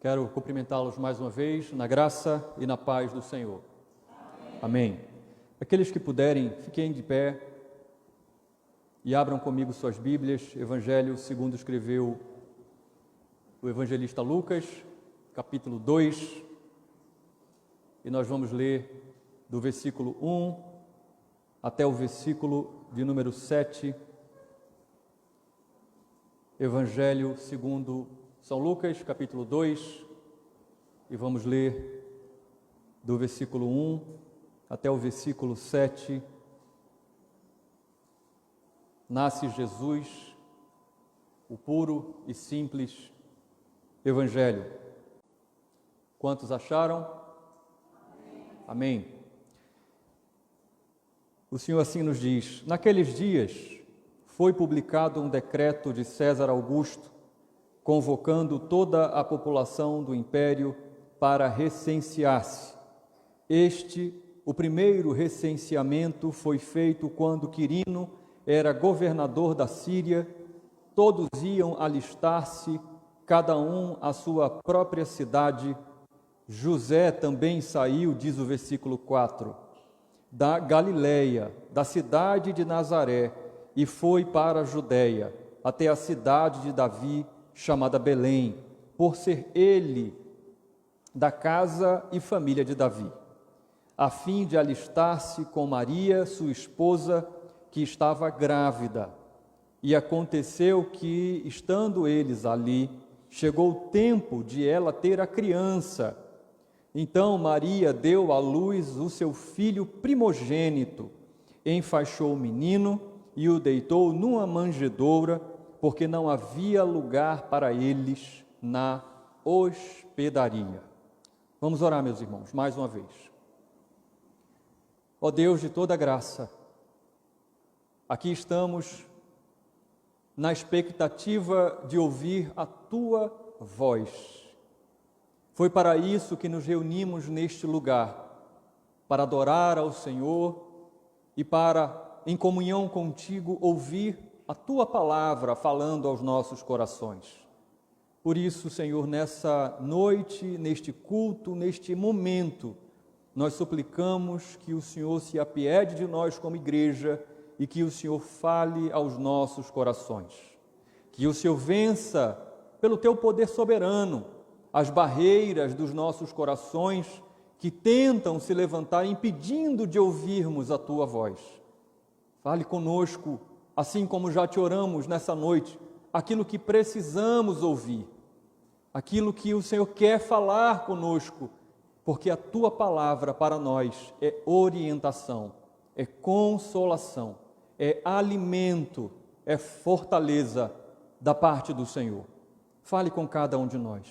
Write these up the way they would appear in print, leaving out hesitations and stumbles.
Quero cumprimentá-los mais uma vez, na graça e na paz do Senhor. Amém. Aqueles que puderem, fiquem de pé e abram comigo suas Bíblias, Evangelho segundo escreveu o evangelista Lucas, capítulo 2, e nós vamos ler do versículo 1 até o versículo de número 7, Evangelho segundo São Lucas, capítulo 2, e vamos ler do versículo 1 até o versículo 7. Nasce Jesus, o puro e simples Evangelho. Quantos acharam? Amém. O Senhor assim nos diz: naqueles dias foi publicado um decreto de César Augusto, convocando toda a população do império para recensear-se. O primeiro recenseamento foi feito quando Quirino era governador da Síria. Todos iam alistar-se, cada um à sua própria cidade. José também saiu, diz o versículo 4, da Galileia, da cidade de Nazaré, e foi para a Judeia, até a cidade de Davi, chamada Belém, por ser ele da casa e família de Davi, a fim de alistar-se com Maria, sua esposa, que estava grávida. E aconteceu que, estando eles ali, chegou o tempo de ela ter a criança. Então Maria deu à luz o seu filho primogênito, enfaixou o menino e o deitou numa manjedoura, porque não havia lugar para eles na hospedaria. Vamos orar, meus irmãos, mais uma vez. Ó Deus de toda graça, aqui estamos na expectativa de ouvir a Tua voz. Foi para isso que nos reunimos neste lugar, para adorar ao Senhor e para, em comunhão contigo, ouvir a Tua palavra falando aos nossos corações. Por isso, Senhor, nessa noite, neste culto, neste momento, nós suplicamos que o Senhor se apiede de nós como igreja e que o Senhor fale aos nossos corações. Que o Senhor vença, pelo Teu poder soberano, as barreiras dos nossos corações que tentam se levantar impedindo de ouvirmos a Tua voz. Fale conosco, assim como já te oramos nessa noite, aquilo que precisamos ouvir, aquilo que o Senhor quer falar conosco, porque a Tua palavra para nós é orientação, é consolação, é alimento, é fortaleza da parte do Senhor. Fale com cada um de nós.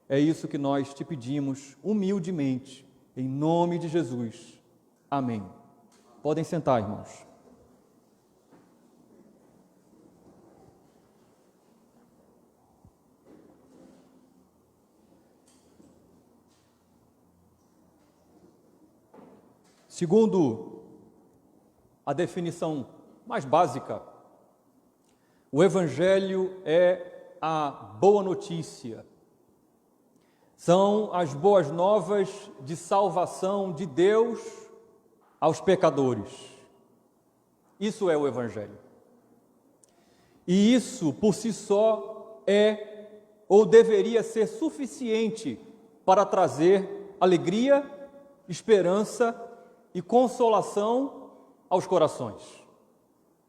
É isso que nós te pedimos humildemente, em nome de Jesus. Amém. Podem sentar, irmãos. Segundo a definição mais básica, o Evangelho é a boa notícia. São as boas novas de salvação de Deus aos pecadores. Isso é o Evangelho. E isso, por si só, é ou deveria ser suficiente para trazer alegria, esperança e consolação aos corações.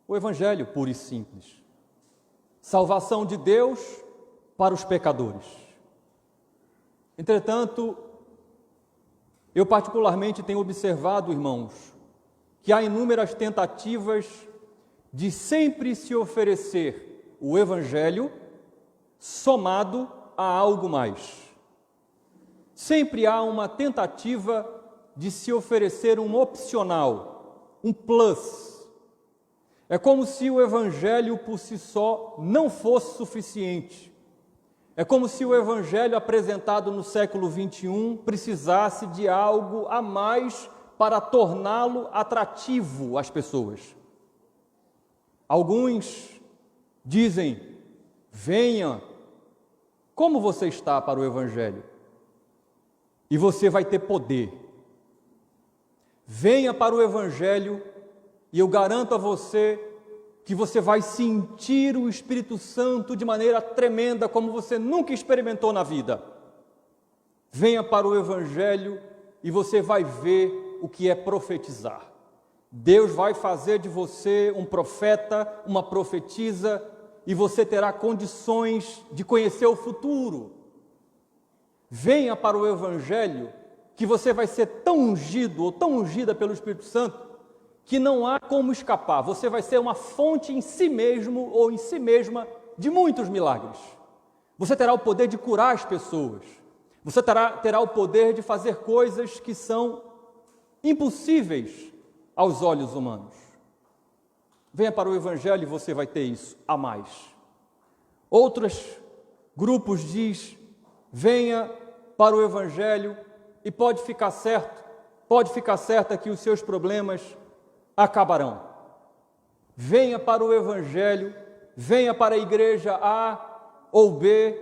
O Evangelho puro e simples. Salvação de Deus para os pecadores. Entretanto, eu particularmente tenho observado, irmãos, que há inúmeras tentativas de sempre se oferecer o Evangelho somado a algo mais. Sempre há uma tentativa de se oferecer um opcional, um plus. É como se o Evangelho por si só não fosse suficiente. É como se o Evangelho apresentado no século XXI precisasse de algo a mais para torná-lo atrativo às pessoas. Alguns dizem: venha, como você está para o Evangelho. E você vai ter poder. Venha para o Evangelho e eu garanto a você que você vai sentir o Espírito Santo de maneira tremenda, como você nunca experimentou na vida. Venha para o Evangelho e você vai ver o que é profetizar. Deus vai fazer de você um profeta, uma profetisa, e você terá condições de conhecer o futuro. Venha para o Evangelho, que você vai ser tão ungido ou tão ungida pelo Espírito Santo, que não há como escapar. Você vai ser uma fonte em si mesmo ou em si mesma de muitos milagres. Você terá o poder de curar as pessoas. Você terá o poder de fazer coisas que são impossíveis aos olhos humanos. Venha para o Evangelho e você vai ter isso a mais. Outros grupos diz: venha para o Evangelho e pode ficar certa que os seus problemas acabarão. Venha para o Evangelho, venha para a igreja A ou B,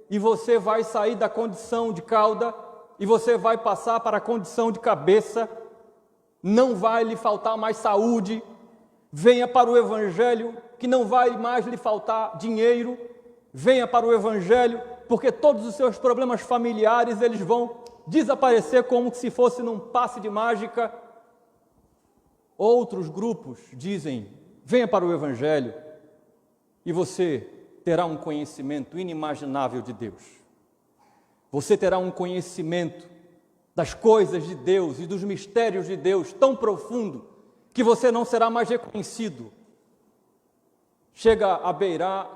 e você vai sair da condição de cauda e você vai passar para a condição de cabeça. Não vai lhe faltar mais saúde. Venha para o Evangelho, que não vai mais lhe faltar dinheiro. Venha para o Evangelho, porque todos os seus problemas familiares, eles vão desaparecer como se fosse num passe de mágica. Outros grupos dizem: venha para o Evangelho e você terá um conhecimento inimaginável de Deus. Você terá um conhecimento das coisas de Deus e dos mistérios de Deus tão profundo que você não será mais reconhecido. Chega a beirar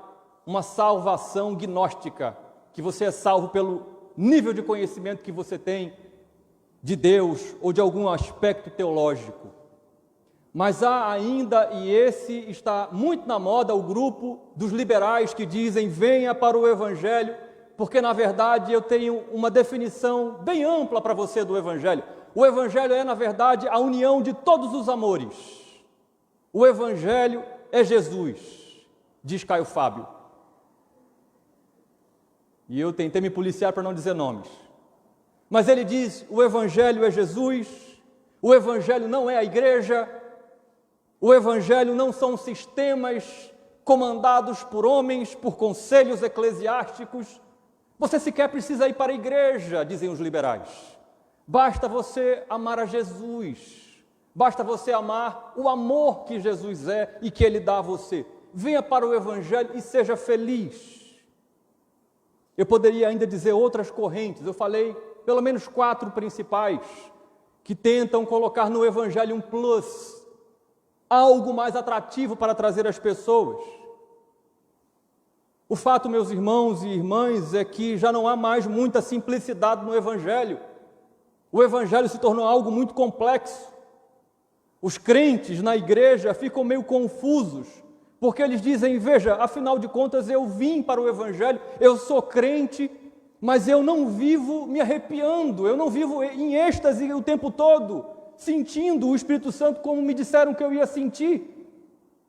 uma salvação gnóstica, que você é salvo pelo nível de conhecimento que você tem de Deus ou de algum aspecto teológico. Mas há ainda, e esse está muito na moda, o grupo dos liberais que dizem: venha para o Evangelho, porque na verdade eu tenho uma definição bem ampla para você do Evangelho. O Evangelho é, na verdade, a união de todos os amores. O Evangelho é Jesus, diz Caio Fábio. E eu tentei me policiar para não dizer nomes. Mas ele diz: o Evangelho é Jesus, o Evangelho não é a igreja, o Evangelho não são sistemas comandados por homens, por conselhos eclesiásticos. Você sequer precisa ir para a igreja, dizem os liberais. Basta você amar a Jesus. Basta você amar o amor que Jesus é e que Ele dá a você. Venha para o Evangelho e seja feliz. Eu poderia ainda dizer outras correntes. Eu falei pelo menos 4 principais que tentam colocar no Evangelho um plus, algo mais atrativo para trazer às pessoas. O fato, meus irmãos e irmãs, é que já não há mais muita simplicidade no Evangelho. O Evangelho se tornou algo muito complexo. Os crentes na igreja ficam meio confusos, porque eles dizem: veja, afinal de contas eu vim para o Evangelho, eu sou crente, mas eu não vivo me arrepiando, eu não vivo em êxtase o tempo todo, sentindo o Espírito Santo como me disseram que eu ia sentir.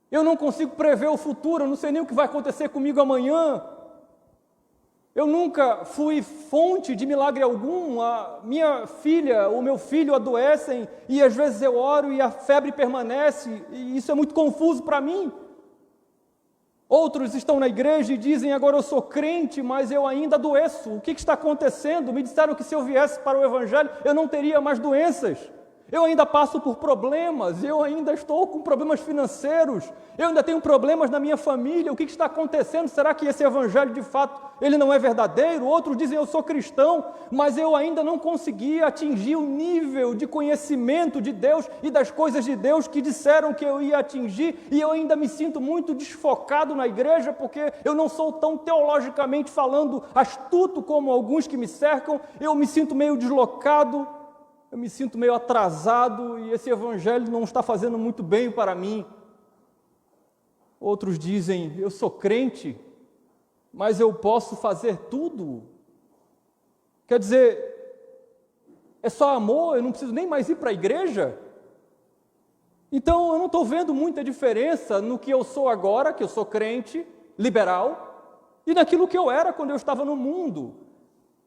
Eu não consigo prever o futuro, eu não sei nem o que vai acontecer comigo amanhã. Eu nunca fui fonte de milagre algum. A minha filha, o meu filho adoecem e às vezes eu oro e a febre permanece, e isso é muito confuso para mim. Outros estão na igreja e dizem: agora eu sou crente, mas eu ainda adoeço. O que está acontecendo? Me disseram que se eu viesse para o Evangelho eu não teria mais doenças. Eu ainda passo por problemas, eu ainda estou com problemas financeiros, eu ainda tenho problemas na minha família. O que está acontecendo? Será que esse Evangelho de fato ele não é verdadeiro? Outros dizem: eu sou cristão, mas eu ainda não consegui atingir o nível de conhecimento de Deus e das coisas de Deus que disseram que eu ia atingir, e eu ainda me sinto muito desfocado na igreja, porque eu não sou tão teologicamente falando astuto como alguns que me cercam. Eu me sinto meio deslocado, eu me sinto meio atrasado e esse Evangelho não está fazendo muito bem para mim. Outros dizem: eu sou crente, mas eu posso fazer tudo. Quer dizer, é só amor, eu não preciso nem mais ir para a igreja? Então eu não estou vendo muita diferença no que eu sou agora, que eu sou crente, liberal, e naquilo que eu era quando eu estava no mundo.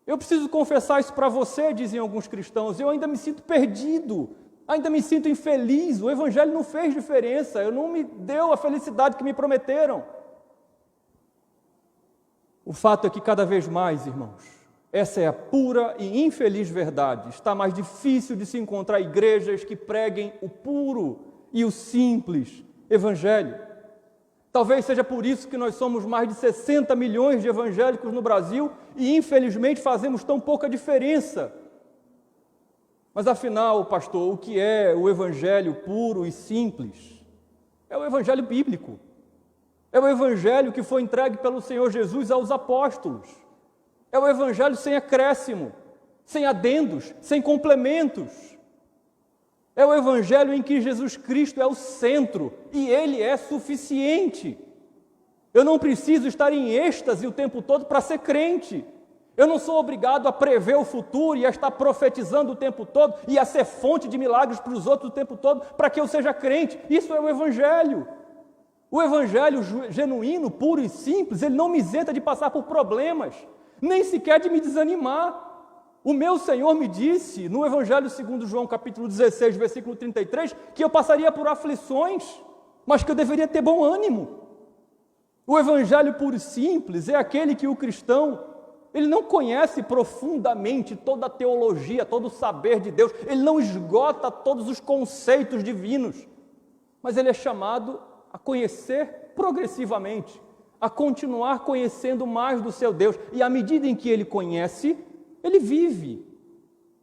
Eu preciso confessar isso para você, dizem alguns cristãos, eu ainda me sinto perdido, ainda me sinto infeliz, o Evangelho não fez diferença, não me deu a felicidade que me prometeram. O fato é que cada vez mais, irmãos, essa é a pura e infeliz verdade, está mais difícil de se encontrar igrejas que preguem o puro e o simples Evangelho. Talvez seja por isso que nós somos mais de 60 milhões de evangélicos no Brasil e, infelizmente, fazemos tão pouca diferença. Mas, afinal, pastor, o que é o Evangelho puro e simples? É o Evangelho bíblico. É o Evangelho que foi entregue pelo Senhor Jesus aos apóstolos. É o Evangelho sem acréscimo, sem adendos, sem complementos. É o Evangelho em que Jesus Cristo é o centro e Ele é suficiente. Eu não preciso estar em êxtase o tempo todo para ser crente. Eu não sou obrigado a prever o futuro e a estar profetizando o tempo todo e a ser fonte de milagres para os outros o tempo todo para que eu seja crente. Isso é o Evangelho. O Evangelho genuíno, puro e simples, ele não me isenta de passar por problemas, nem sequer de me desanimar. O meu Senhor me disse, no Evangelho segundo João, capítulo 16, versículo 33, que eu passaria por aflições, mas que eu deveria ter bom ânimo. O Evangelho puro e simples é aquele que o cristão, ele não conhece profundamente toda a teologia, todo o saber de Deus, ele não esgota todos os conceitos divinos, mas ele é chamado a conhecer progressivamente, a continuar conhecendo mais do seu Deus, e à medida em que ele conhece, ele vive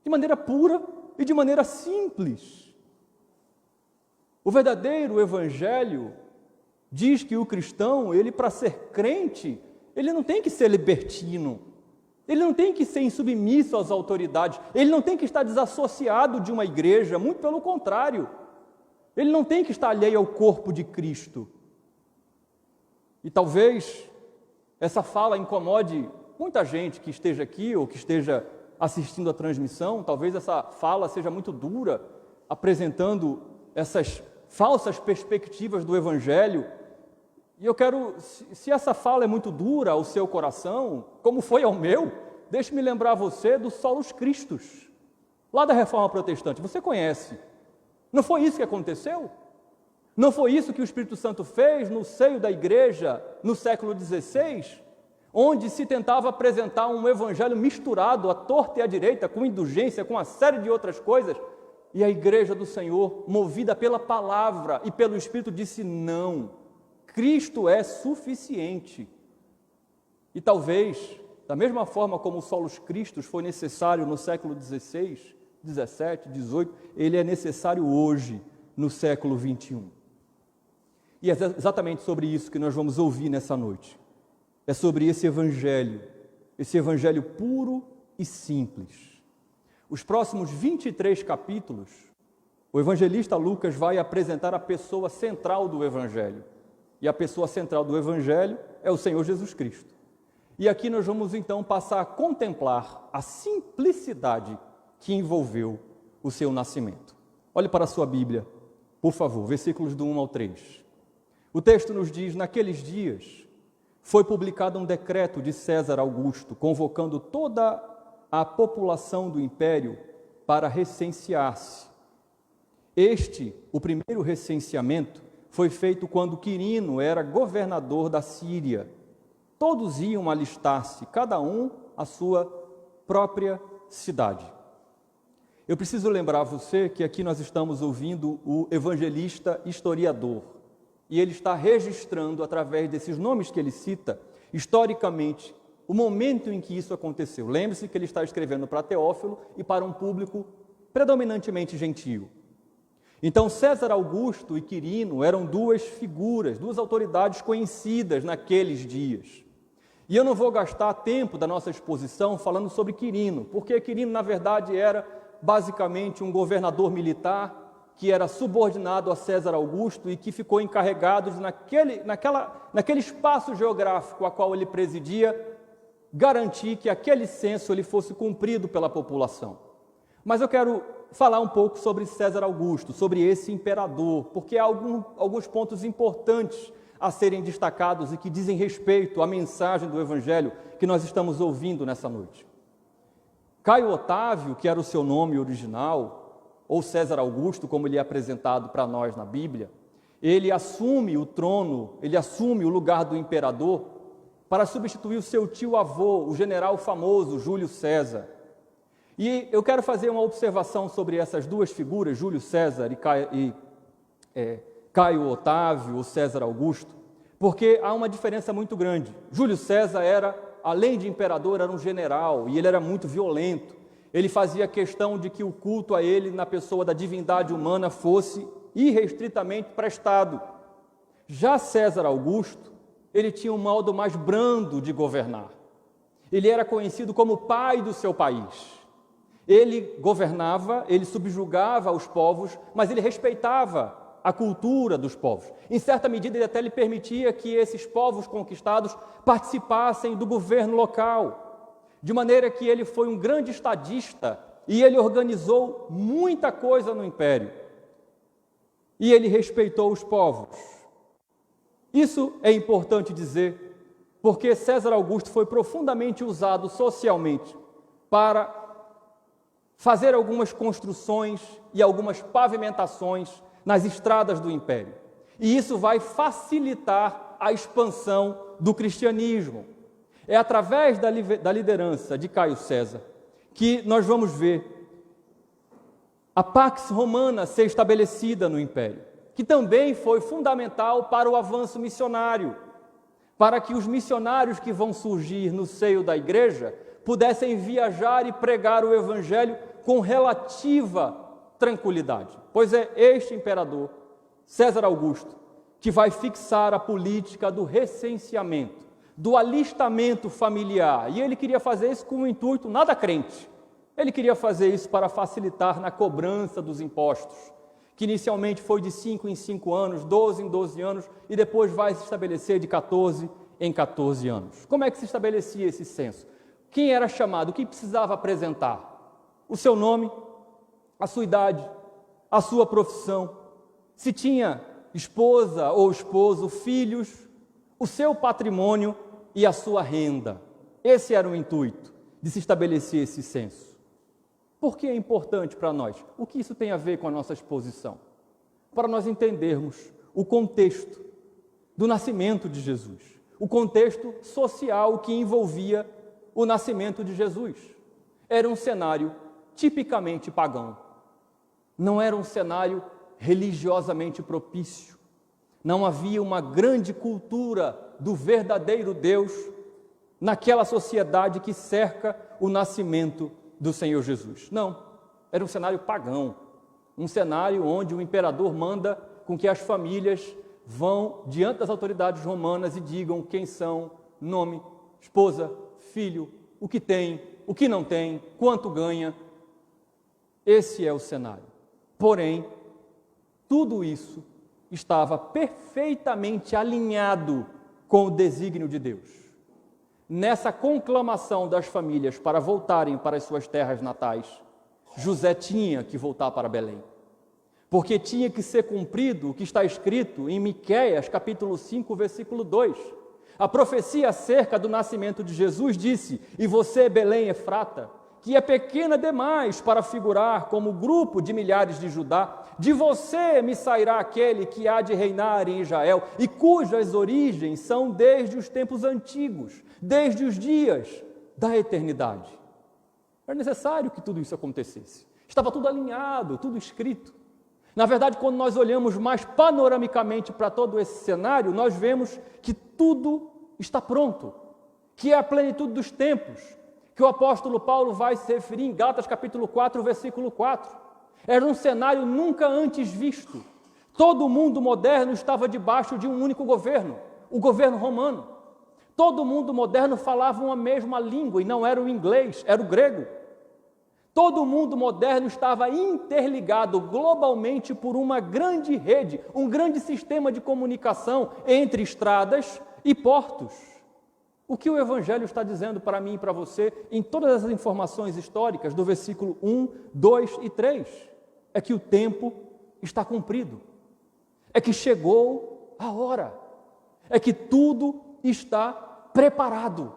de maneira pura e de maneira simples. O verdadeiro Evangelho diz que o cristão, ele para ser crente, ele não tem que ser libertino, ele não tem que ser insubmisso às autoridades, ele não tem que estar desassociado de uma igreja, muito pelo contrário, ele não tem que estar alheio ao corpo de Cristo. E talvez essa fala incomode muita gente que esteja aqui ou que esteja assistindo a transmissão, talvez essa fala seja muito dura, apresentando essas falsas perspectivas do Evangelho. E eu quero, se essa fala é muito dura ao seu coração, como foi ao meu, deixe-me lembrar você dos solos cristos, lá da Reforma Protestante. Você conhece. Não foi isso que aconteceu? Não foi isso que o Espírito Santo fez no seio da igreja no século XVI? Onde se tentava apresentar um evangelho misturado à torta e à direita, com indulgência, com uma série de outras coisas, e a igreja do Senhor, movida pela palavra e pelo Espírito, disse não, Cristo é suficiente. E talvez, da mesma forma como o solos Cristos foi necessário no século XVI, XVII, XVIII, ele é necessário hoje, no século XXI. E é exatamente sobre isso que nós vamos ouvir nessa noite. É sobre esse evangelho puro e simples. Os próximos 23 capítulos, o evangelista Lucas vai apresentar a pessoa central do evangelho. E a pessoa central do evangelho é o Senhor Jesus Cristo. E aqui nós vamos então passar a contemplar a simplicidade que envolveu o seu nascimento. Olhe para a sua Bíblia, por favor, versículos do 1 ao 3. O texto nos diz, naqueles dias, foi publicado um decreto de César Augusto, convocando toda a população do império para recensear-se. O primeiro recenseamento, foi feito quando Quirino era governador da Síria. Todos iam alistar-se, cada um à sua própria cidade. Eu preciso lembrar você que aqui nós estamos ouvindo o evangelista historiador, e ele está registrando, através desses nomes que ele cita, historicamente, o momento em que isso aconteceu. Lembre-se que ele está escrevendo para Teófilo e para um público predominantemente gentio. Então, César Augusto e Quirino eram duas figuras, duas autoridades conhecidas naqueles dias. E eu não vou gastar tempo da nossa exposição falando sobre Quirino, porque Quirino, na verdade, era basicamente um governador militar que era subordinado a César Augusto e que ficou encarregado de, naquele espaço geográfico a qual ele presidia, garantir que aquele censo ele fosse cumprido pela população. Mas eu quero falar um pouco sobre César Augusto, sobre esse imperador, porque há alguns pontos importantes a serem destacados e que dizem respeito à mensagem do Evangelho que nós estamos ouvindo nessa noite. Caio Otávio, que era o seu nome original, ou César Augusto, como ele é apresentado para nós na Bíblia, ele assume o trono, ele assume o lugar do imperador para substituir o seu tio-avô, o general famoso Júlio César. E eu quero fazer uma observação sobre essas duas figuras, Júlio César e Caio Otávio, ou César Augusto, porque há uma diferença muito grande. Júlio César era, além de imperador, era um general e ele era muito violento. Ele fazia questão de que o culto a ele, na pessoa da divindade humana, fosse irrestritamente prestado. Já César Augusto, ele tinha um modo mais brando de governar. Ele era conhecido como pai do seu país. Ele governava, ele subjugava os povos, mas ele respeitava a cultura dos povos. Em certa medida, ele até lhe permitia que esses povos conquistados participassem do governo local, de maneira que ele foi um grande estadista e ele organizou muita coisa no império. E ele respeitou os povos. Isso é importante dizer, porque César Augusto foi profundamente usado socialmente para fazer algumas construções e algumas pavimentações nas estradas do império. E isso vai facilitar a expansão do cristianismo. É através da liderança de Caio César que nós vamos ver a Pax Romana ser estabelecida no império, que também foi fundamental para o avanço missionário, para que os missionários que vão surgir no seio da igreja pudessem viajar e pregar o evangelho com relativa tranquilidade. Pois é este imperador, César Augusto, que vai fixar a política do recenseamento, do alistamento familiar. E ele queria fazer isso com um intuito nada crente. Ele queria fazer isso para facilitar na cobrança dos impostos, que inicialmente foi de 5 em 5 anos, 12 em 12 anos, e depois vai se estabelecer de 14 em 14 anos. Como é que se estabelecia esse censo? Quem era chamado? O que precisava apresentar? O seu nome, a sua idade, a sua profissão, se tinha esposa ou esposo, filhos, o seu patrimônio e a sua renda. Esse era o intuito de se estabelecer esse censo. Por que é importante para nós? O que isso tem a ver com a nossa exposição? Para nós entendermos o contexto do nascimento de Jesus, o contexto social que envolvia o nascimento de Jesus. Era um cenário tipicamente pagão. Não era um cenário religiosamente propício. Não havia uma grande cultura do verdadeiro Deus naquela sociedade que cerca o nascimento do Senhor Jesus. Não, era um cenário pagão, um cenário onde o imperador manda com que as famílias vão diante das autoridades romanas e digam quem são, nome, esposa, filho, o que tem, o que não tem, quanto ganha. Esse é o cenário. Porém, tudo isso estava perfeitamente alinhado com o desígnio de Deus. Nessa conclamação das famílias para voltarem para as suas terras natais, José tinha que voltar para Belém, porque tinha que ser cumprido o que está escrito em Miqueias, capítulo 5, versículo 2. A profecia acerca do nascimento de Jesus disse: "E você, Belém Efrata, que é pequena demais para figurar como grupo de milhares de Judá, de você me sairá aquele que há de reinar em Israel, e cujas origens são desde os tempos antigos, desde os dias da eternidade." Era necessário que tudo isso acontecesse. Estava tudo alinhado, tudo escrito. Na verdade, quando nós olhamos mais panoramicamente para todo esse cenário, nós vemos que tudo está pronto, que é a plenitude dos tempos, que o apóstolo Paulo vai se referir em Gálatas capítulo 4, versículo 4. Era um cenário nunca antes visto. Todo o mundo moderno estava debaixo de um único governo, o governo romano. Todo o mundo moderno falava uma mesma língua, e não era o inglês, era o grego. Todo o mundo moderno estava interligado globalmente por uma grande rede, um grande sistema de comunicação entre estradas e portos. O que o Evangelho está dizendo para mim e para você, em todas as informações históricas, do versículo 1, 2 e 3, é que o tempo está cumprido, é que chegou a hora, é que tudo está preparado.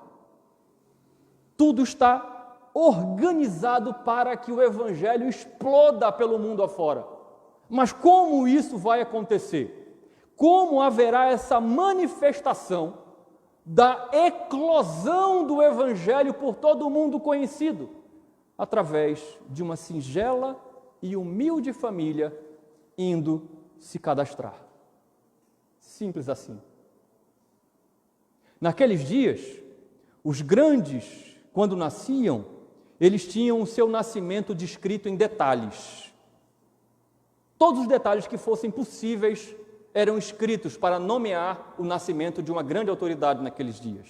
Tudo está organizado para que o Evangelho exploda pelo mundo afora. Mas como isso vai acontecer? Como haverá essa manifestação da eclosão do Evangelho por todo o mundo conhecido? Através de uma singela e humilde família indo se cadastrar. Simples assim. Naqueles dias, os grandes, quando nasciam, eles tinham o seu nascimento descrito em detalhes. Todos os detalhes que fossem possíveis eram escritos para nomear o nascimento de uma grande autoridade naqueles dias.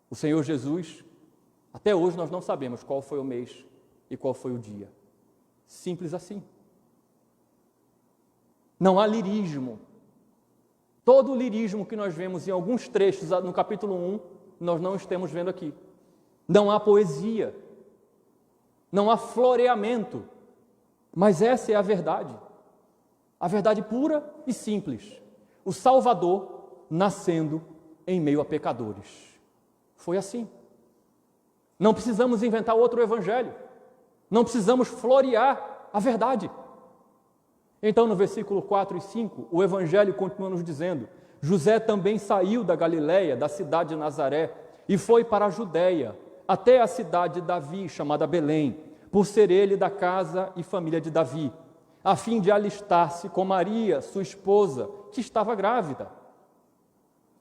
O Senhor Jesus, até hoje nós não sabemos qual foi o mês e qual foi o dia. Simples assim. Não há lirismo. Todo o lirismo que nós vemos em alguns trechos no capítulo 1, nós não estamos vendo aqui. Não há poesia, não há floreamento, mas essa é a verdade pura e simples. O Salvador nascendo em meio a pecadores. Foi assim. Não precisamos inventar outro evangelho, não precisamos florear a verdade. Então, no versículo 4 e 5, o Evangelho continua nos dizendo: José também saiu da Galiléia, da cidade de Nazaré, e foi para a Judéia, até a cidade de Davi, chamada Belém, por ser ele da casa e família de Davi, a fim de alistar-se com Maria, sua esposa, que estava grávida.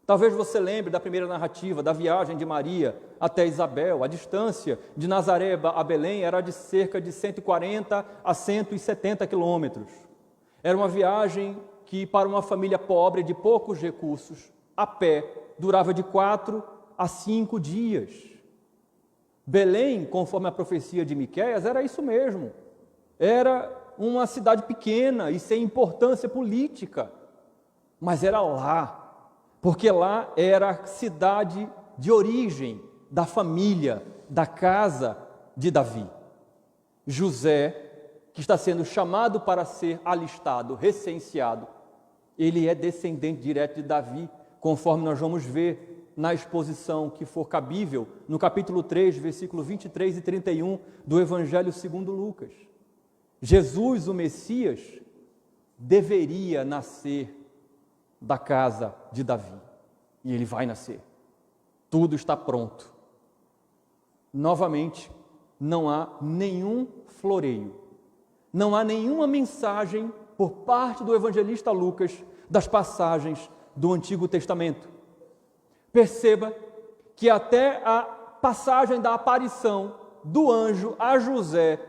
Talvez você lembre da primeira narrativa, da viagem de Maria até Isabel. A distância de Nazaré a Belém era de cerca de 140 a 170 quilômetros. Era uma viagem que, para uma família pobre de poucos recursos, a pé, durava de 4 a 5 dias. Belém, conforme a profecia de Miqueias, era isso mesmo. Era uma cidade pequena e sem importância política, mas era lá, porque lá era a cidade de origem da família, da casa de Davi. José, que está sendo chamado para ser alistado, recenseado, ele é descendente direto de Davi, conforme nós vamos ver na exposição que for cabível, no capítulo 3, versículo 23 e 31 do Evangelho segundo Lucas. Jesus, o Messias, deveria nascer da casa de Davi, e ele vai nascer. Tudo está pronto. Novamente, não há nenhum floreio. Não há nenhuma mensagem por parte do evangelista Lucas das passagens do Antigo Testamento. Perceba que até a passagem da aparição do anjo a José,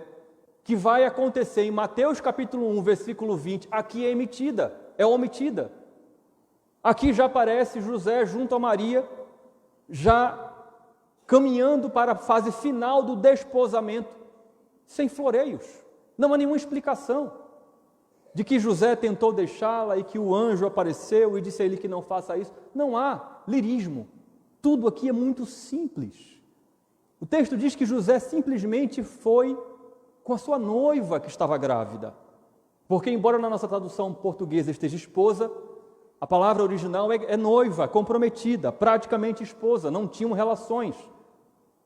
que vai acontecer em Mateus capítulo 1, versículo 20, aqui é omitida. Aqui já aparece José junto a Maria, já caminhando para a fase final do desposamento, sem floreios. Não há nenhuma explicação de que José tentou deixá-la e que o anjo apareceu e disse a ele que não faça isso. Não há lirismo. Tudo aqui é muito simples. O texto diz que José simplesmente foi com a sua noiva que estava grávida. Porque, embora na nossa tradução portuguesa esteja esposa, a palavra original é noiva, comprometida, praticamente esposa, não tinham relações,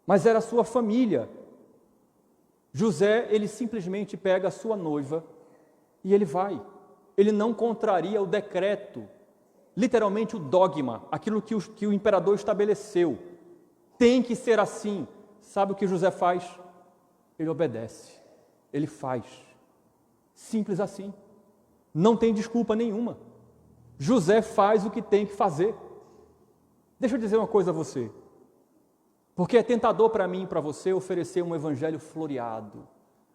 mas era sua família. José, ele simplesmente pega a sua noiva e ele vai. Ele não contraria o decreto, literalmente o dogma, aquilo que o imperador estabeleceu. Tem que ser assim. Sabe o que José faz? Ele obedece, ele faz. Simples assim. Não tem desculpa nenhuma. José faz o que tem que fazer. Deixa eu dizer uma coisa a você. Porque é tentador para mim e para você oferecer um evangelho floreado,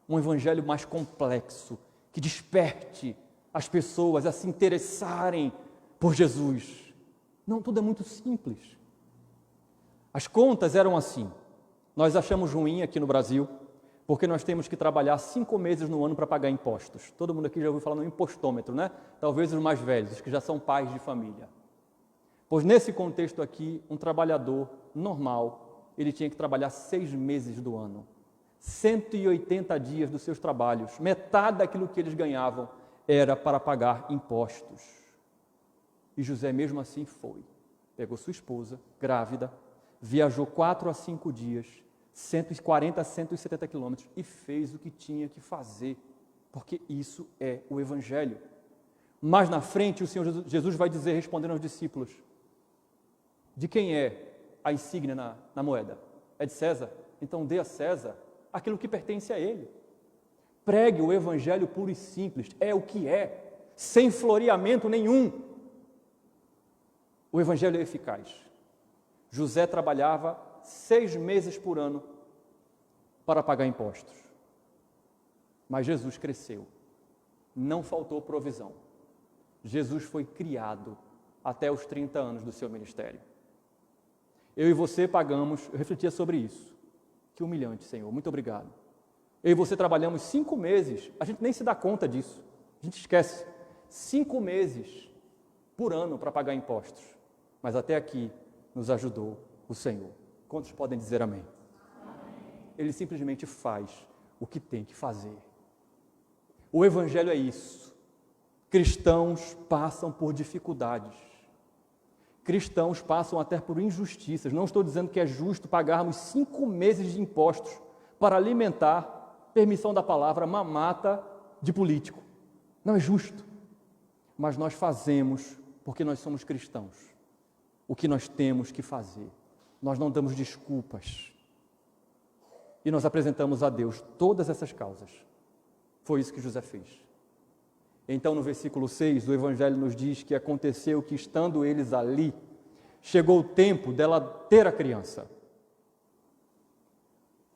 um evangelho mais complexo, que desperte as pessoas a se interessarem por Jesus. Não, tudo é muito simples. As contas eram assim. Nós achamos ruim aqui no Brasil, porque nós temos que trabalhar 5 meses no ano para pagar impostos. Todo mundo aqui já ouviu falar no impostômetro, né? Talvez os mais velhos, os que já são pais de família. Pois nesse contexto aqui, um trabalhador normal, ele tinha que trabalhar 6 meses do ano, 180 dias dos seus trabalhos, metade daquilo que eles ganhavam era para pagar impostos. E José mesmo assim foi. Pegou sua esposa, grávida, viajou 4 a 5 dias, 140 a 170 quilômetros e fez o que tinha que fazer, porque isso é o Evangelho. Mais na frente, o Senhor Jesus vai dizer, respondendo aos discípulos, de quem é a insígnia na moeda? É de César? Então dê a César aquilo que pertence a ele. Pregue o Evangelho puro e simples, é o que é, sem floreamento nenhum. O Evangelho é eficaz. José trabalhava 6 meses por ano para pagar impostos. Mas Jesus cresceu, não faltou provisão. Jesus foi criado até os 30 anos do seu ministério. Eu e você pagamos, eu refletia sobre isso. Que humilhante, Senhor, muito obrigado. Eu e você trabalhamos 5 meses, a gente nem se dá conta disso, a gente esquece. 5 meses por ano para pagar impostos. Mas até aqui nos ajudou o Senhor. Quantos podem dizer amém? Amém? Ele simplesmente faz o que tem que fazer. O Evangelho é isso. Cristãos passam por dificuldades. Cristãos passam até por injustiças. Não estou dizendo que é justo pagarmos 5 meses de impostos para alimentar, permissão da palavra, mamata de político. Não é justo. Mas nós fazemos porque nós somos cristãos. O que nós temos que fazer. Nós não damos desculpas. E nós apresentamos a Deus todas essas causas. Foi isso que José fez. Então, no versículo 6, o Evangelho nos diz que aconteceu que, estando eles ali, chegou o tempo dela ter a criança.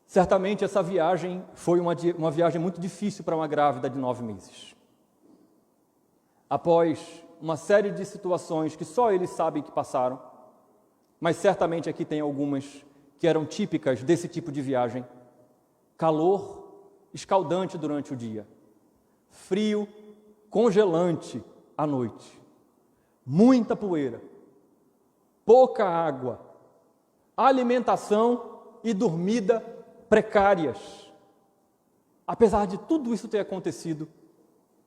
Certamente, essa viagem foi uma viagem muito difícil para uma grávida de 9 meses. Após uma série de situações que só eles sabem que passaram, mas certamente aqui tem algumas que eram típicas desse tipo de viagem. Calor escaldante durante o dia, frio congelante à noite, muita poeira, pouca água, alimentação e dormida precárias. Apesar de tudo isso ter acontecido,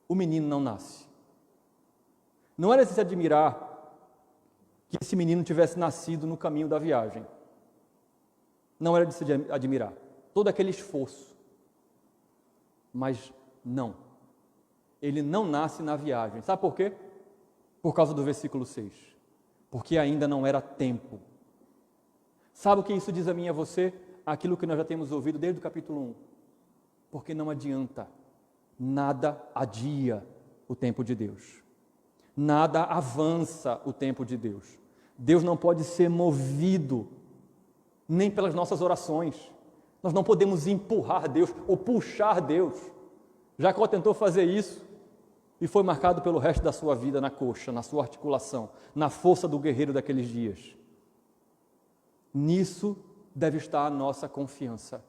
o menino não nasce. Não era de se admirar que esse menino tivesse nascido no caminho da viagem. Não era de se admirar. Todo aquele esforço. Mas não. Ele não nasce na viagem. Sabe por quê? Por causa do versículo 6. Porque ainda não era tempo. Sabe o que isso diz a mim e a você? Aquilo que nós já temos ouvido desde o capítulo 1. Porque não adianta. Nada adia o tempo de Deus. Nada avança o tempo de Deus. Deus não pode ser movido nem pelas nossas orações. Nós não podemos empurrar Deus ou puxar Deus. Jacó tentou fazer isso e foi marcado pelo resto da sua vida na coxa, na sua articulação, na força do guerreiro daqueles dias. Nisso deve estar a nossa confiança.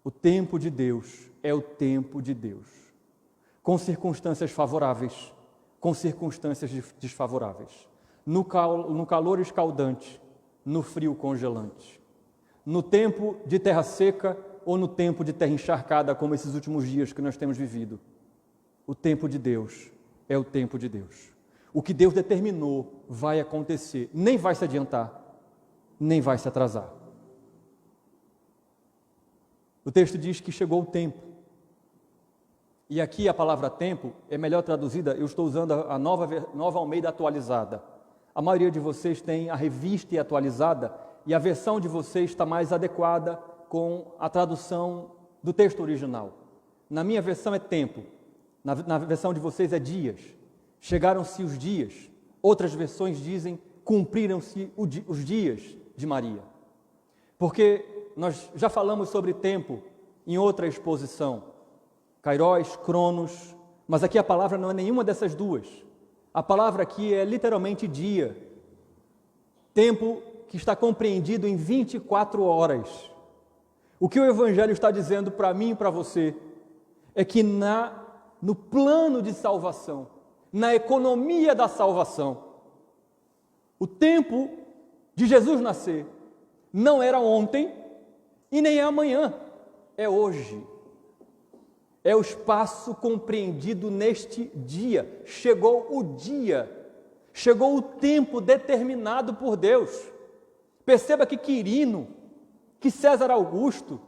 O tempo de Deus é o tempo de Deus. Com circunstâncias favoráveis, com circunstâncias desfavoráveis, no calor escaldante, no frio congelante, no tempo de terra seca ou no tempo de terra encharcada, como esses últimos dias que nós temos vivido. O tempo de Deus é o tempo de Deus. O que Deus determinou vai acontecer, nem vai se adiantar, nem vai se atrasar. O texto diz que chegou o tempo. E aqui a palavra tempo é melhor traduzida, eu estou usando a nova Almeida atualizada. A maioria de vocês tem a revista e atualizada, e a versão de vocês está mais adequada com a tradução do texto original. Na minha versão é tempo, na versão de vocês é dias. Chegaram-se os dias. Outras versões dizem, cumpriram-se os dias de Maria. Porque nós já falamos sobre tempo em outra exposição. Kairos, Cronos, mas aqui a palavra não é nenhuma dessas duas. A palavra aqui é literalmente dia. Tempo que está compreendido em 24 horas. O que o Evangelho está dizendo para mim e para você é que no plano de salvação, na economia da salvação, o tempo de Jesus nascer não era ontem e nem é amanhã, é hoje. É o espaço compreendido neste dia. Chegou o dia. Chegou o tempo determinado por Deus. Perceba que Quirino, que César Augusto,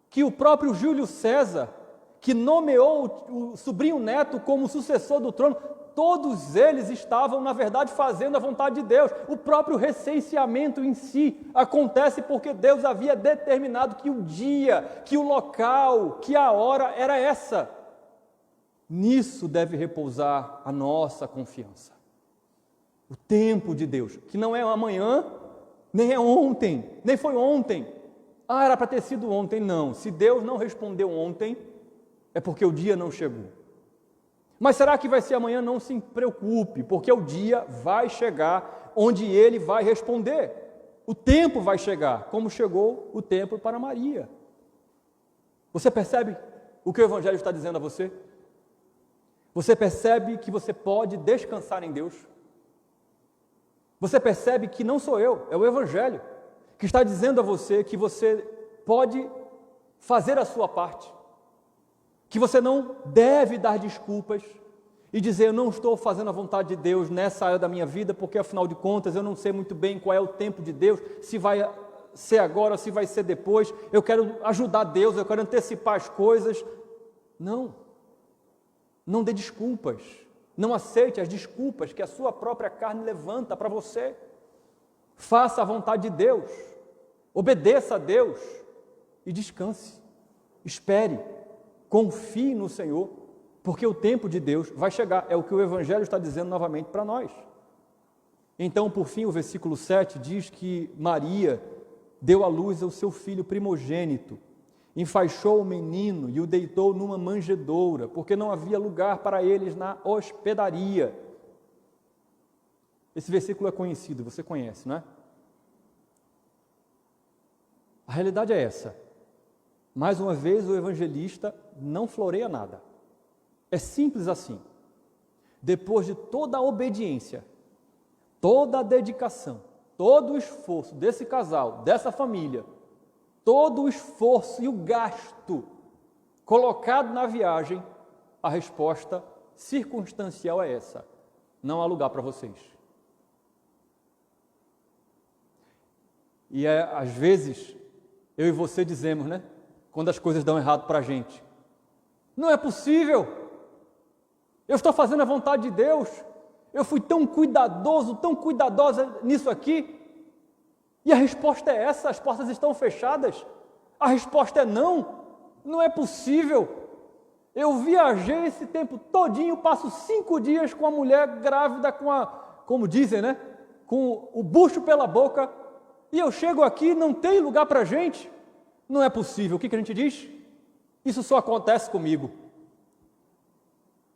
que o próprio Júlio César, que nomeou o sobrinho neto como sucessor do trono, todos eles estavam, na verdade, fazendo a vontade de Deus. O próprio recenseamento em si acontece porque Deus havia determinado que o dia, que o local, que a hora era essa. Nisso deve repousar a nossa confiança. O tempo de Deus, que não é amanhã, nem é ontem, nem foi ontem. Ah, era para ter sido ontem. Não, se Deus não respondeu ontem, é porque o dia não chegou. Mas será que vai ser amanhã? Não se preocupe, porque o dia vai chegar onde Ele vai responder. O tempo vai chegar, como chegou o tempo para Maria. Você percebe o que o Evangelho está dizendo a você? Você percebe que você pode descansar em Deus? Você percebe que não sou eu, é o Evangelho, que está dizendo a você que você pode fazer a sua parte, que você não deve dar desculpas e dizer: eu não estou fazendo a vontade de Deus nessa área da minha vida, porque afinal de contas eu não sei muito bem qual é o tempo de Deus, se vai ser agora ou se vai ser depois, eu quero ajudar Deus, eu quero antecipar as coisas. Não dê desculpas, não aceite as desculpas que a sua própria carne levanta para você. Faça a vontade de Deus, obedeça a Deus e descanse, espere, confie no Senhor, porque o tempo de Deus vai chegar, é o que o Evangelho está dizendo novamente para nós. Então, por fim, o versículo 7 diz que Maria deu à luz ao seu filho primogênito, enfaixou o menino e o deitou numa manjedoura, porque não havia lugar para eles na hospedaria. Esse versículo é conhecido, você conhece, não é? A realidade é essa. Mais uma vez, o evangelista não floreia nada. É simples assim. Depois de toda a obediência, toda a dedicação, todo o esforço desse casal, dessa família, todo o esforço e o gasto colocado na viagem, a resposta circunstancial é essa: não há lugar para vocês. E às vezes, eu e você dizemos, né? Quando as coisas dão errado para a gente: não é possível, eu estou fazendo a vontade de Deus, eu fui tão cuidadoso, tão cuidadosa nisso aqui, e a resposta é essa, as portas estão fechadas, a resposta é não, não é possível. Eu viajei esse tempo todinho, passo 5 dias com a mulher grávida, como dizem, né? Com o bucho pela boca, e eu chego aqui e não tem lugar para a gente. Não é possível. O que a gente diz? Isso só acontece comigo.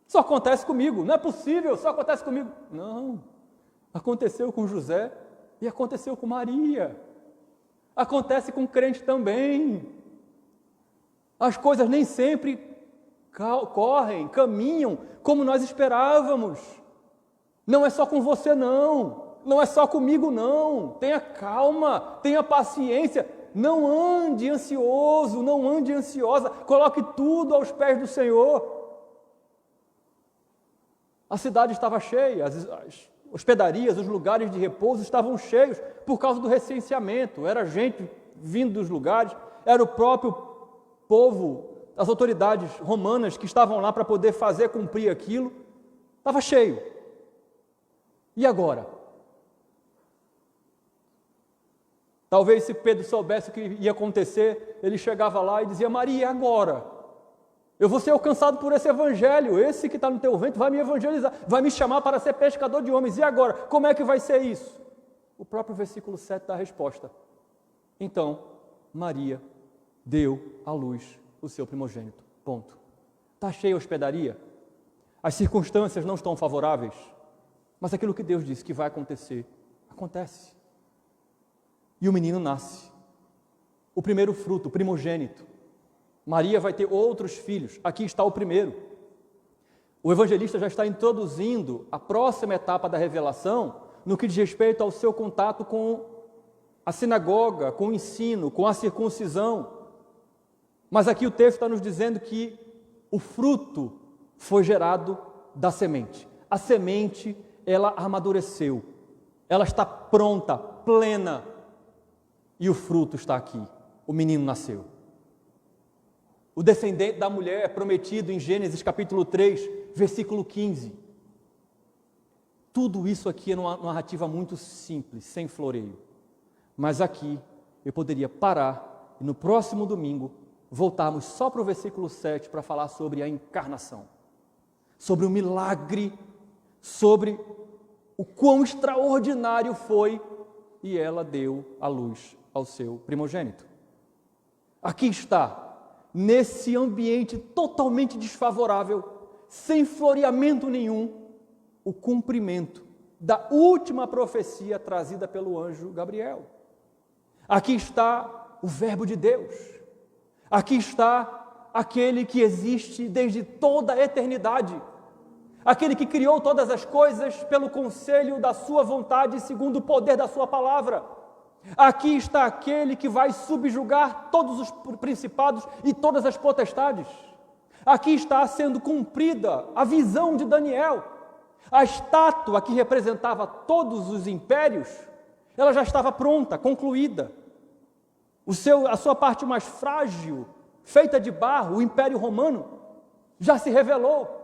Só acontece comigo. Não é possível, só acontece comigo. Não. Aconteceu com José e aconteceu com Maria. Acontece com o crente também. As coisas nem sempre correm, caminham como nós esperávamos. Não é só com você, não. Não é só comigo, não. Tenha calma, tenha paciência. Não ande ansioso, não ande ansiosa. Coloque tudo aos pés do Senhor. A cidade estava cheia, as hospedarias, os lugares de repouso estavam cheios por causa do recenseamento. Era gente vindo dos lugares, era o próprio povo, as autoridades romanas que estavam lá para poder fazer cumprir aquilo. Estava cheio. E agora? Talvez se Pedro soubesse o que ia acontecer, ele chegava lá e dizia: Maria, agora? Eu vou ser alcançado por esse evangelho, esse que está no teu ventre vai me evangelizar, vai me chamar para ser pescador de homens. E agora? Como é que vai ser isso? O próprio versículo 7 dá a resposta. Então, Maria deu à luz o seu primogênito. Ponto. Está cheia a hospedaria? As circunstâncias não estão favoráveis? Mas aquilo que Deus disse que vai acontecer, acontece. E o menino nasce. O primeiro fruto, o primogênito. Maria vai ter outros filhos. Aqui está o primeiro. O evangelista já está introduzindo a próxima etapa da revelação no que diz respeito ao seu contato com a sinagoga, com o ensino, com a circuncisão. Mas aqui o texto está nos dizendo que o fruto foi gerado da semente. A semente ela amadureceu, ela está pronta, plena, e o fruto está aqui, o menino nasceu. O descendente da mulher é prometido em Gênesis capítulo 3, versículo 15. Tudo isso aqui é uma narrativa muito simples, sem floreio. Mas aqui eu poderia parar e no próximo domingo voltarmos só para o versículo 7 para falar sobre a encarnação, sobre o milagre, sobre o quão extraordinário foi, e ela deu à luz ao seu primogênito. Aqui está, nesse ambiente totalmente desfavorável, sem floreamento nenhum, o cumprimento da última profecia trazida pelo anjo Gabriel. Aqui está o Verbo de Deus. Aqui está aquele que existe desde toda a eternidade. Aquele que criou todas as coisas pelo conselho da sua vontade, segundo o poder da sua palavra. Aqui está aquele que vai subjugar todos os principados e todas as potestades. Aqui está sendo cumprida a visão de Daniel. A estátua que representava todos os impérios, ela já estava pronta, concluída. A sua parte mais frágil, feita de barro, o Império Romano, já se revelou.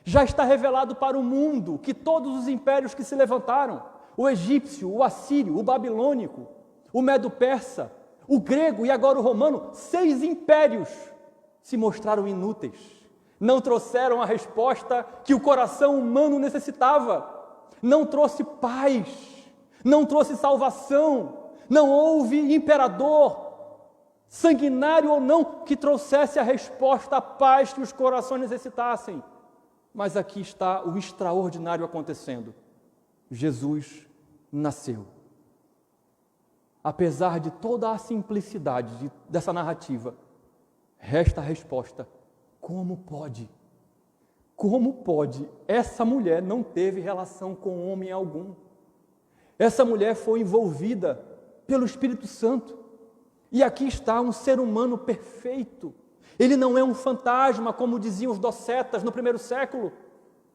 Já está revelado para o mundo que todos os impérios que se levantaram, o egípcio, o assírio, o babilônico, o medo-persa, o grego e agora o romano, 6 impérios se mostraram inúteis. Não trouxeram a resposta que o coração humano necessitava. Não trouxe paz, não trouxe salvação, não houve imperador, sanguinário ou não, que trouxesse a resposta, a paz que os corações necessitassem. Mas aqui está o extraordinário acontecendo. Jesus nasceu. Apesar de toda a simplicidade dessa narrativa, resta a resposta: como pode? Como pode? Essa mulher não teve relação com homem algum. Essa mulher foi envolvida pelo Espírito Santo. E aqui está um ser humano perfeito. Ele não é um fantasma, como diziam os docetas no primeiro século.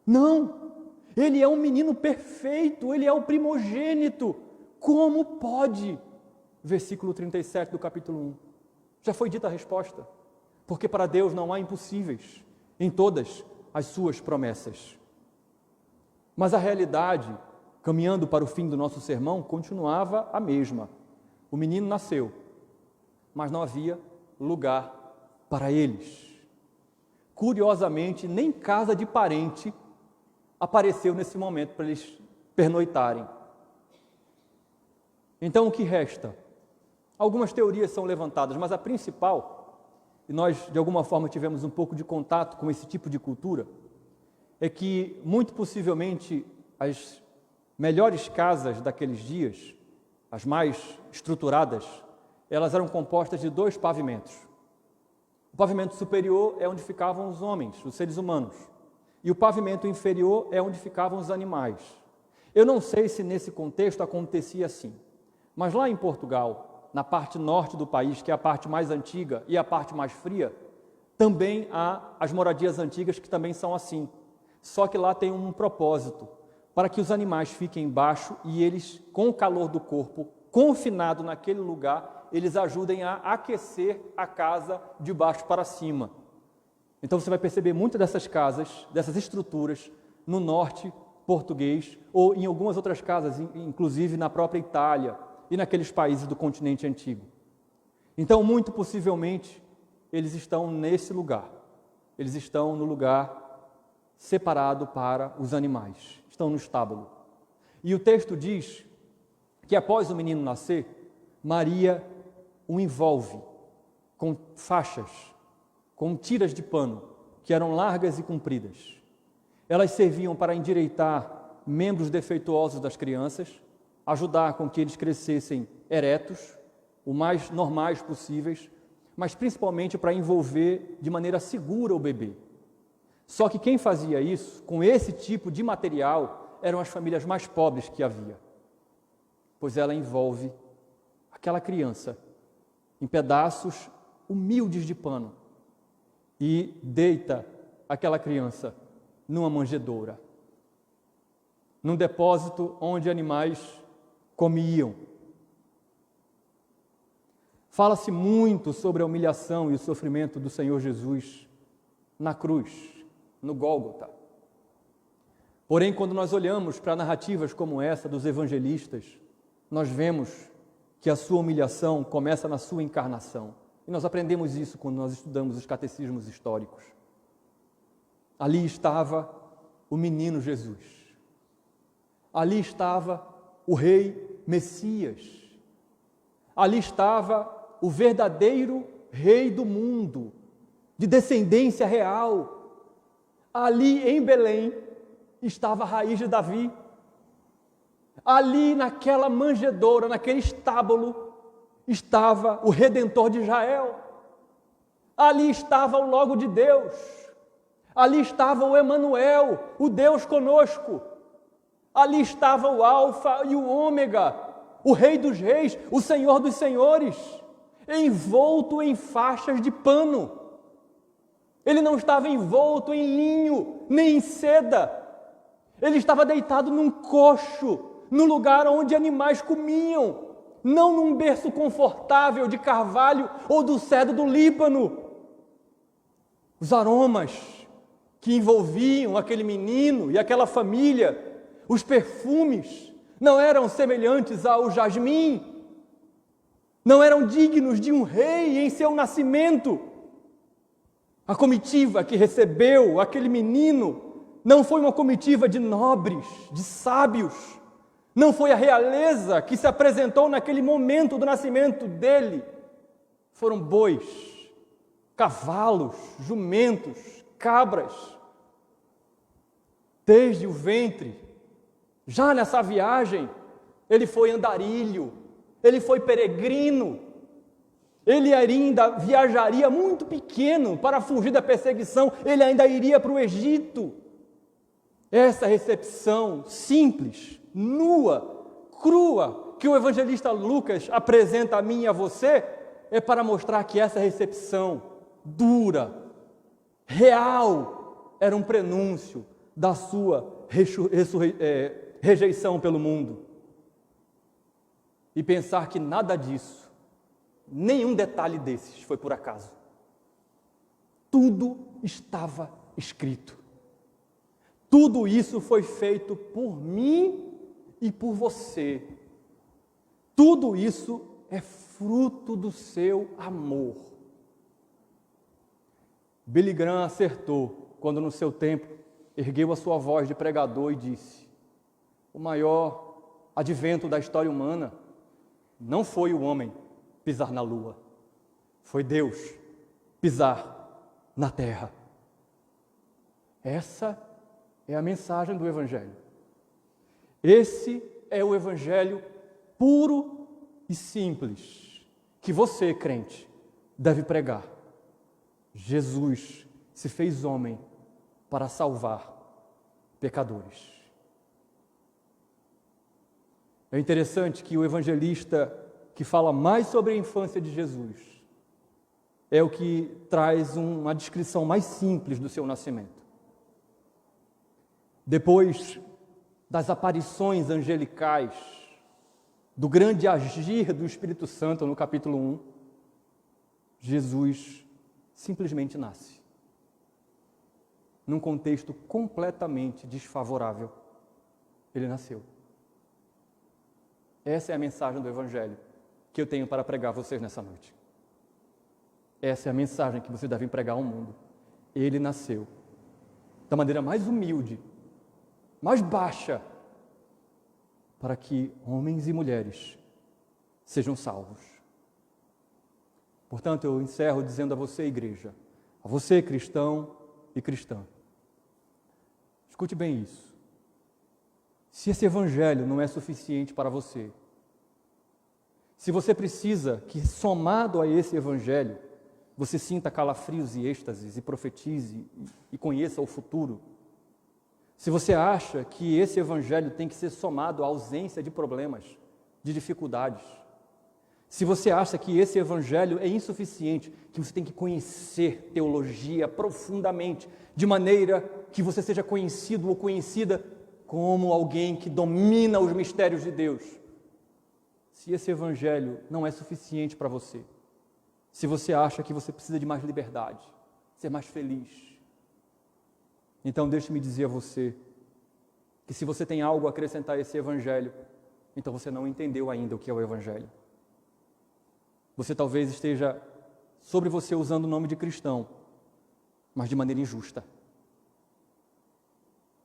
Não, ele é um menino perfeito, ele é o primogênito. Como pode? Versículo 37 do capítulo 1. Já foi dita a resposta. Porque para Deus não há impossíveis em todas as suas promessas. Mas a realidade, caminhando para o fim do nosso sermão, continuava a mesma. O menino nasceu, mas não havia lugar para eles. Curiosamente, nem casa de parente apareceu nesse momento para eles pernoitarem. Então o que resta? Algumas teorias são levantadas, mas a principal, e nós de alguma forma tivemos um pouco de contato com esse tipo de cultura, é que muito possivelmente as melhores casas daqueles dias, as mais estruturadas, elas eram compostas de 2 pavimentos. O pavimento superior é onde ficavam os homens, os seres humanos, e o pavimento inferior é onde ficavam os animais. Eu não sei se nesse contexto acontecia assim, mas lá em Portugal, na parte norte do país, que é a parte mais antiga e a parte mais fria, também há as moradias antigas que também são assim. Só que lá tem um propósito, para que os animais fiquem embaixo e eles, com o calor do corpo, confinado naquele lugar, eles ajudem a aquecer a casa de baixo para cima. Então você vai perceber muitas dessas casas, dessas estruturas, no norte português, ou em algumas outras casas, inclusive na própria Itália e naqueles países do continente antigo. Então, muito possivelmente, eles estão nesse lugar. Eles estão no lugar separado para os animais. Estão no estábulo. E o texto diz que após o menino nascer, Maria o envolve com faixas, com tiras de pano, que eram largas e compridas. Elas serviam para endireitar membros defeituosos das crianças, ajudar com que eles crescessem eretos, o mais normais possíveis, mas principalmente para envolver de maneira segura o bebê. Só que quem fazia isso, com esse tipo de material, eram as famílias mais pobres que havia, pois ela envolve aquela criança em pedaços humildes de pano e deita aquela criança numa manjedoura. num depósito onde animais comiam. Fala-se muito sobre a humilhação e o sofrimento do Senhor Jesus na cruz, no Gólgota. Porém, quando nós olhamos para narrativas como essa dos evangelistas, nós vemos que a sua humilhação começa na sua encarnação. E nós aprendemos isso quando nós estudamos os catecismos históricos. Ali estava o menino Jesus. Ali estava o rei Messias. Ali estava o verdadeiro rei do mundo, de descendência real. Ali em Belém estava a raiz de Davi. Ali naquela manjedoura, naquele estábulo, estava o Redentor de Israel. Ali estava o Logo de Deus. Ali estava o Emanuel, o Deus conosco. Ali estava o Alfa e o Ômega, o Rei dos Reis, o Senhor dos Senhores, envolto em faixas de pano. Ele não estava envolto em linho, nem em seda. Ele estava deitado num coxo, no lugar onde animais comiam, não num berço confortável de carvalho ou do cedro do Líbano. Os aromas que envolviam aquele menino e aquela família, os perfumes, não eram semelhantes ao jasmim, não eram dignos de um rei em seu nascimento. A comitiva que recebeu aquele menino não foi uma comitiva de nobres, de sábios, não foi a realeza que se apresentou naquele momento do nascimento dele. Foram bois, cavalos, jumentos, cabras. Desde o ventre, já nessa viagem, ele foi andarilho, ele foi peregrino, ele ainda viajaria muito pequeno para fugir da perseguição, ele ainda iria para o Egito. Essa recepção simples, nua, crua, que o evangelista Lucas apresenta a mim e a você, é para mostrar que essa recepção dura, real, era um prenúncio da sua rejeição pelo mundo. E pensar que nada disso, nenhum detalhe desses foi por acaso. Tudo estava escrito. Tudo isso foi feito por mim e por você. Tudo isso é fruto do seu amor. Billy Graham acertou quando no seu tempo ergueu a sua voz de pregador e disse: o maior advento da história humana não foi o homem pisar na lua, foi Deus pisar na terra. Essa é a mensagem do Evangelho. Esse é o Evangelho puro e simples que você, crente, deve pregar. Jesus se fez homem para salvar pecadores. É interessante que o evangelista que fala mais sobre a infância de Jesus é o que traz uma descrição mais simples do seu nascimento. Depois das aparições angelicais, do grande agir do Espírito Santo no capítulo 1, Jesus simplesmente nasce. Num contexto completamente desfavorável, ele nasceu. Essa é a mensagem do Evangelho que eu tenho para pregar a vocês nessa noite. Essa é a mensagem que vocês devem pregar ao mundo. Ele nasceu da maneira mais humilde, mais baixa, para que homens e mulheres sejam salvos. Portanto, eu encerro dizendo a você, igreja, a você, cristão e cristã, escute bem isso. Se esse evangelho não é suficiente para você, se você precisa que, somado a esse evangelho, você sinta calafrios e êxtases e profetize e conheça o futuro, se você acha que esse evangelho tem que ser somado à ausência de problemas, de dificuldades, se você acha que esse evangelho é insuficiente, que você tem que conhecer teologia profundamente, de maneira que você seja conhecido ou conhecida como alguém que domina os mistérios de Deus, se esse evangelho não é suficiente para você, se você acha que você precisa de mais liberdade, ser mais feliz, então deixe-me dizer a você que se você tem algo a acrescentar a esse evangelho, então você não entendeu ainda o que é o evangelho. Você talvez esteja sobre você usando o nome de cristão, mas de maneira injusta.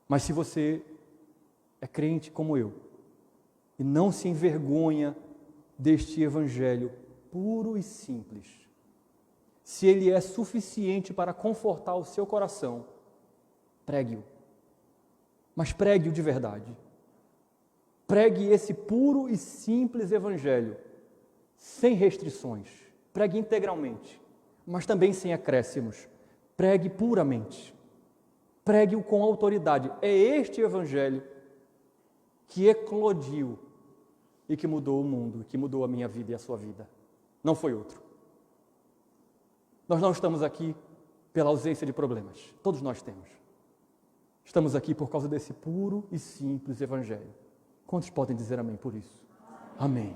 Mas se você é crente como eu, e não se envergonha deste evangelho puro e simples, se ele é suficiente para confortar o seu coração, pregue-o. Mas pregue-o de verdade. Pregue esse puro e simples evangelho, sem restrições. Pregue integralmente, mas também sem acréscimos. Pregue puramente. Pregue-o com autoridade. É este evangelho que eclodiu e que mudou o mundo, que mudou a minha vida e a sua vida. Não foi outro. Nós não estamos aqui pela ausência de problemas. Todos nós temos. Estamos aqui por causa desse puro e simples evangelho. Quantos podem dizer amém por isso? Amém.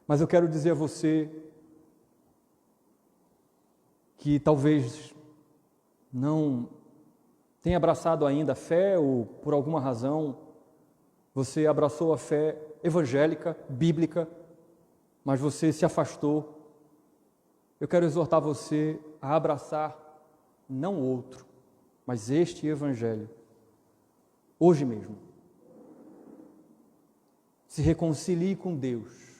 Mas eu quero dizer a você que talvez não tenha abraçado ainda a fé ou por alguma razão você abraçou a fé evangélica, bíblica, mas você se afastou. Eu quero exortar você a abraçar não outro, mas este evangelho, hoje mesmo. Se reconcilie com Deus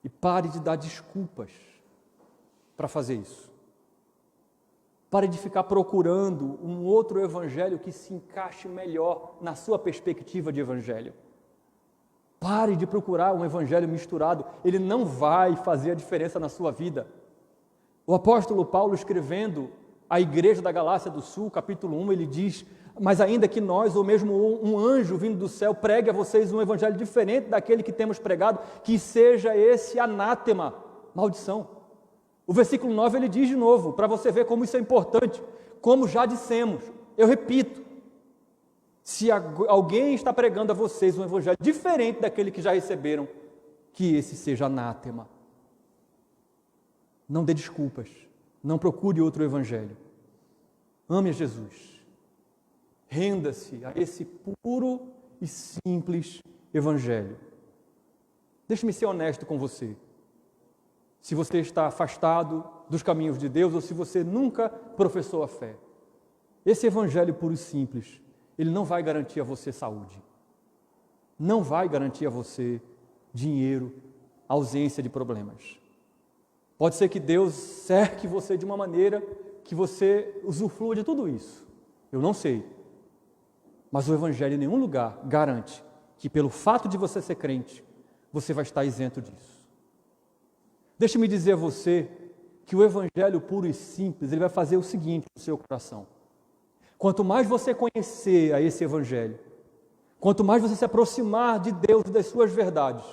e pare de dar desculpas para fazer isso. Pare de ficar procurando um outro evangelho que se encaixe melhor na sua perspectiva de evangelho. Pare de procurar um evangelho misturado, ele não vai fazer a diferença na sua vida. O apóstolo Paulo, escrevendo à igreja da Galácia do Sul, capítulo 1, ele diz: mas ainda que nós, ou mesmo um anjo vindo do céu, pregue a vocês um evangelho diferente daquele que temos pregado, que seja esse anátema, maldição. O versículo 9 ele diz de novo, para você ver como isso é importante, como já dissemos, eu repito, se alguém está pregando a vocês um evangelho diferente daquele que já receberam, que esse seja anátema. Não dê desculpas, não procure outro evangelho. Ame a Jesus. Renda-se a esse puro e simples evangelho. Deixe-me ser honesto com você. Se você está afastado dos caminhos de Deus ou se você nunca professou a fé, esse evangelho puro e simples, ele não vai garantir a você saúde. Não vai garantir a você dinheiro, ausência de problemas. Pode ser que Deus cerque você de uma maneira que você usufrua de tudo isso. Eu não sei. Mas o evangelho em nenhum lugar garante que pelo fato de você ser crente, você vai estar isento disso. Deixe-me dizer a você que o evangelho puro e simples, ele vai fazer o seguinte no seu coração. Quanto mais você conhecer a esse evangelho, quanto mais você se aproximar de Deus e das suas verdades,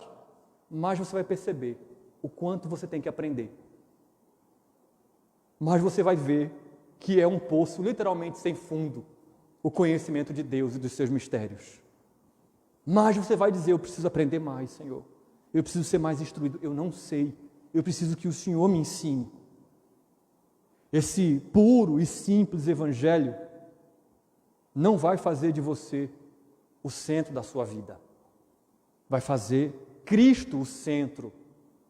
mais você vai perceber o quanto você tem que aprender. Mais você vai ver que é um poço literalmente sem fundo, o conhecimento de Deus e dos seus mistérios. Mas você vai dizer: eu preciso aprender mais, Senhor. Eu preciso ser mais instruído. Eu não sei. Eu preciso que o Senhor me ensine. Esse puro e simples evangelho não vai fazer de você o centro da sua vida. Vai fazer Cristo o centro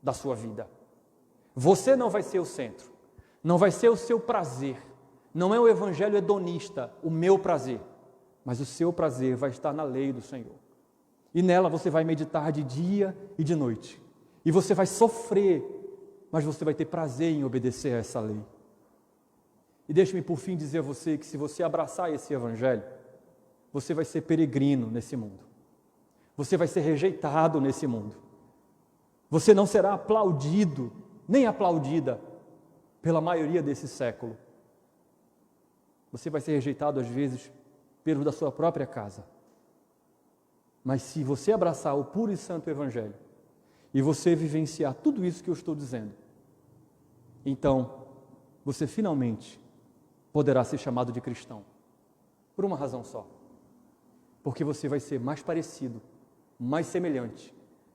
da sua vida. Você não vai ser o centro. Não vai ser o seu prazer. Não é o evangelho hedonista, o meu prazer, mas o seu prazer vai estar na lei do Senhor. E nela você vai meditar de dia e de noite. E você vai sofrer, mas você vai ter prazer em obedecer a essa lei. E deixe-me por fim dizer a você que se você abraçar esse evangelho, você vai ser peregrino nesse mundo. Você vai ser rejeitado nesse mundo. Você não será aplaudido, nem aplaudida pela maioria desse século. Você vai ser rejeitado às vezes pelos da sua própria casa. Mas se você abraçar o puro e santo evangelho e você vivenciar tudo isso que eu estou dizendo, então você finalmente poderá ser chamado de cristão. Por uma razão só. porque você vai ser mais parecido, mais semelhante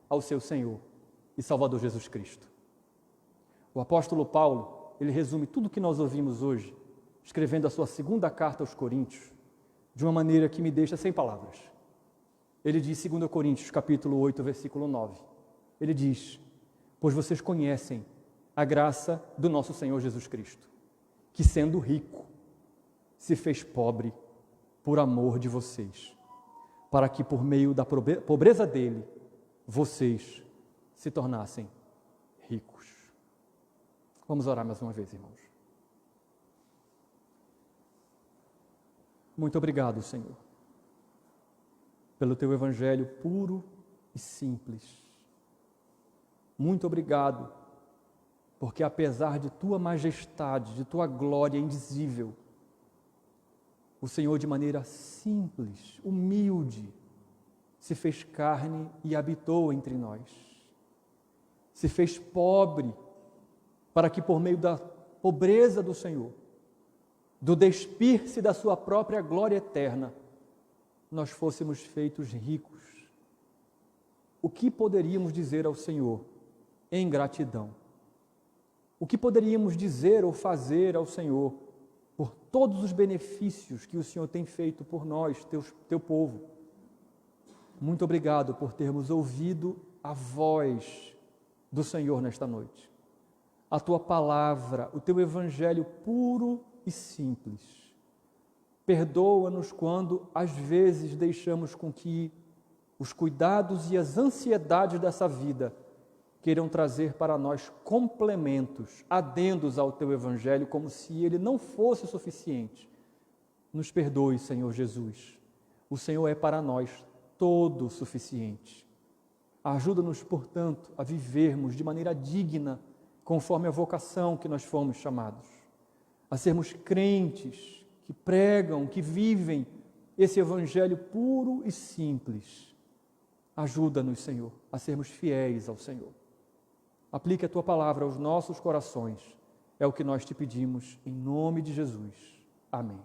ao seu Senhor e Salvador Jesus Cristo. O apóstolo Paulo, ele resume tudo o que nós ouvimos hoje, escrevendo a sua segunda carta aos Coríntios, de uma maneira que me deixa sem palavras. Ele diz, 2 Coríntios, capítulo 8, versículo 9, ele diz: pois vocês conhecem a graça do nosso Senhor Jesus Cristo, que sendo rico, se fez pobre por amor de vocês, para que por meio da pobreza dele, vocês se tornassem ricos. Vamos orar mais uma vez, irmãos. Muito obrigado, Senhor, pelo teu evangelho puro e simples. Muito obrigado, porque apesar de tua majestade, de tua glória indizível, o Senhor, de maneira simples, humilde, se fez carne e habitou entre nós. Se fez pobre, para que por meio da pobreza do Senhor, do despir-se da sua própria glória eterna, nós fôssemos feitos ricos. O que poderíamos dizer ao Senhor em gratidão? O que poderíamos dizer ou fazer ao Senhor por todos os benefícios que o Senhor tem feito por nós, teu povo? Muito obrigado por termos ouvido a voz do Senhor nesta noite. A tua palavra, o teu evangelho puro e simples. Perdoa-nos quando, às vezes, deixamos com que os cuidados e as ansiedades dessa vida queiram trazer para nós complementos, adendos ao teu evangelho, como se ele não fosse suficiente. Nos perdoe, Senhor Jesus. O Senhor é para nós todo suficiente. Ajuda-nos, portanto, a vivermos de maneira digna, conforme a vocação que nós fomos chamados, a sermos crentes que pregam, que vivem esse evangelho puro e simples. Ajuda-nos, Senhor, a sermos fiéis ao Senhor. Aplique a tua palavra aos nossos corações. É o que nós te pedimos, em nome de Jesus. Amém.